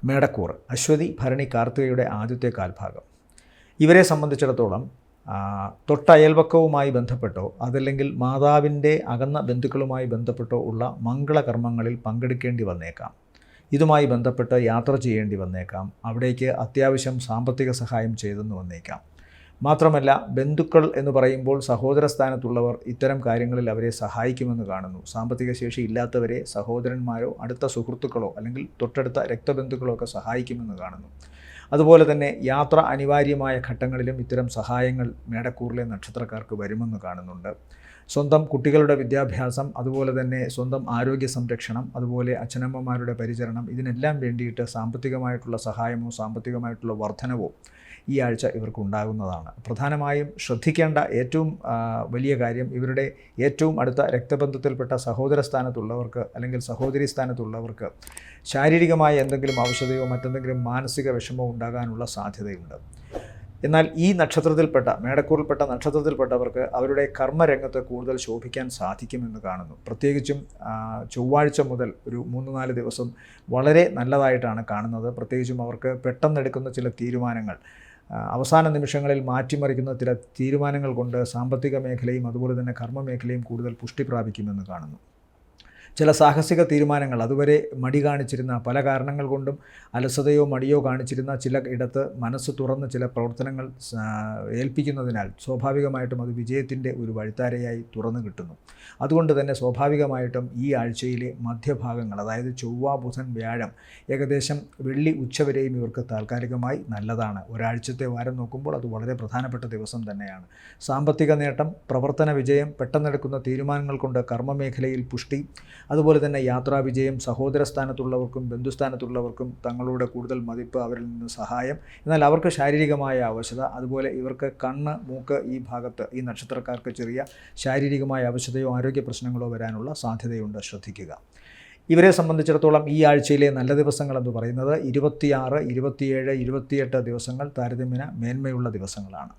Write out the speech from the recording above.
മേടക്കൂർ അശ്വതി ഭരണി കാർത്തികയുടെ ആദ്യത്തെ കാൽഭാഗം. ഇവരെ സംബന്ധിച്ചിടത്തോളം തൊട്ടയൽവക്കവുമായി ബന്ധപ്പെട്ടോ അതല്ലെങ്കിൽ മാതാവിൻ്റെ അകന്ന ബന്ധുക്കളുമായി ബന്ധപ്പെട്ടോ ഉള്ള മംഗളകർമ്മങ്ങളിൽ പങ്കെടുക്കേണ്ടി വന്നേക്കാം. ഇതുമായി ബന്ധപ്പെട്ട് യാത്ര ചെയ്യേണ്ടി വന്നേക്കാം. അവിടേക്ക് അത്യാവശ്യം സാമ്പത്തിക സഹായം ചെയ്തെന്ന് വന്നേക്കാം. മാത്രമല്ല, ബന്ധുക്കൾ എന്ന് പറയുമ്പോൾ സഹോദര സ്ഥാനത്തുള്ളവർ ഇത്തരം കാര്യങ്ങളിൽ അവരെ സഹായിക്കുമെന്ന് കാണുന്നു. സാമ്പത്തിക ശേഷി ഇല്ലാത്തവരെ സഹോദരന്മാരോ അടുത്ത സുഹൃത്തുക്കളോ അല്ലെങ്കിൽ തൊട്ടടുത്ത രക്തബന്ധുക്കളോ ഒക്കെ സഹായിക്കുമെന്ന് കാണുന്നു. അതുപോലെ തന്നെ യാത്ര അനിവാര്യമായ ഘട്ടങ്ങളിലും ഇത്തരം സഹായങ്ങൾ മേടക്കൂറിലെ നക്ഷത്രക്കാർക്ക് വരുമെന്ന് കാണുന്നുണ്ട്. സ്വന്തം കുട്ടികളുടെ വിദ്യാഭ്യാസം, അതുപോലെ തന്നെ സ്വന്തം ആരോഗ്യ സംരക്ഷണം, അതുപോലെ അച്ഛനമ്മമാരുടെ പരിചരണം, ഇതിനെല്ലാം വേണ്ടിയിട്ട് സാമ്പത്തികമായിട്ടുള്ള സഹായമോ സാമ്പത്തികമായിട്ടുള്ള വർധനവോ ഈ ആഴ്ച ഇവർക്കുണ്ടാകുന്നതാണ്. പ്രധാനമായും ശ്രദ്ധിക്കേണ്ട ഏറ്റവും വലിയ കാര്യം, ഇവരുടെ ഏറ്റവും അടുത്ത രക്തബന്ധത്തിൽപ്പെട്ട സഹോദര സ്ഥാനത്തുള്ളവർക്ക് അല്ലെങ്കിൽ സഹോദരി സ്ഥാനത്തുള്ളവർക്ക് ശാരീരികമായ എന്തെങ്കിലും ഔഷധയോ മറ്റെന്തെങ്കിലും മാനസിക വിഷമമോ ഉണ്ടാകാനുള്ള സാധ്യതയുണ്ട്. എന്നാൽ ഈ നക്ഷത്രത്തിൽപ്പെട്ട മേടക്കൂറിൽപ്പെട്ട നക്ഷത്രത്തിൽപ്പെട്ടവർക്ക് അവരുടെ കർമ്മരംഗത്ത് കൂടുതൽ ശോഭിക്കാൻ സാധിക്കുമെന്ന് കാണുന്നു. പ്രത്യേകിച്ചും ചൊവ്വാഴ്ച മുതൽ ഒരു 3-4 ദിവസം വളരെ നല്ലതായിട്ടാണ് കാണുന്നത്. പ്രത്യേകിച്ചും അവർക്ക് പെട്ടെന്നെടുക്കുന്ന ചില തീരുമാനങ്ങൾ, അവസാന നിമിഷങ്ങളിൽ മാറ്റിമറിക്കുന്ന ചില തീരുമാനങ്ങൾ കൊണ്ട് സാമ്പത്തിക മേഖലയും അതുപോലെ തന്നെ കർമ്മ മേഖലയും കൂടുതൽ പുഷ്ടി പ്രാപിക്കുമെന്ന് കാണുന്നു. ചില സാഹസിക തീരുമാനങ്ങൾ, അതുവരെ മടി കാണിച്ചിരുന്ന, പല കാരണങ്ങൾ കൊണ്ടും അലസതയോ മടിയോ കാണിച്ചിരുന്ന ചില ഇടത്ത് മനസ്സ് തുറന്ന് ചില പ്രവർത്തനങ്ങൾ ഏൽപ്പിക്കുന്നതിനാൽ സ്വാഭാവികമായിട്ടും അത് വിജയത്തിൻ്റെ ഒരു വഴിത്താരയായി തുറന്നു കിട്ടുന്നു. അതുകൊണ്ട് തന്നെ സ്വാഭാവികമായിട്ടും ഈ ആഴ്ചയിലെ മധ്യഭാഗങ്ങൾ, അതായത് ചൊവ്വ ബുധൻ വ്യാഴം ഏകദേശം വെള്ളി ഉച്ചവരെയും ഇവർക്ക് താൽക്കാലികമായി നല്ലതാണ്. ഒരാഴ്ചത്തെ വാരം നോക്കുമ്പോൾ അത് വളരെ പ്രധാനപ്പെട്ട ദിവസം തന്നെയാണ്. സാമ്പത്തിക നേട്ടം, പ്രവർത്തന വിജയം, പെട്ടെന്നെടുക്കുന്ന തീരുമാനങ്ങൾ കൊണ്ട് കർമ്മമേഖലയിൽ പുഷ്ടി, അതുപോലെ തന്നെ യാത്രാ വിജയം, സഹോദര സ്ഥാനത്തുള്ളവർക്കും ബന്ധുസ്ഥാനത്തുള്ളവർക്കും തങ്ങളുടെ കൂടുതൽ മതിപ്പ്, അവരിൽ നിന്ന് സഹായം. എന്നാൽ അവർക്ക് ശാരീരികമായ അവശത, അതുപോലെ ഇവർക്ക് കണ്ണ്, മൂക്ക് ഈ ഭാഗത്ത് ഈ നക്ഷത്രക്കാർക്ക് ചെറിയ ശാരീരികമായ അവശതയോ ആരോഗ്യ പ്രശ്നങ്ങളോ വരാനുള്ള സാധ്യതയുണ്ട്, ശ്രദ്ധിക്കുക. ഇവരെ സംബന്ധിച്ചിടത്തോളം ഈ ആഴ്ചയിലെ നല്ല ദിവസങ്ങളെന്ന് പറയുന്നത് 26, 27, 28 ദിവസങ്ങൾ താരതമ്യേന മേന്മയുള്ള ദിവസങ്ങളാണ്.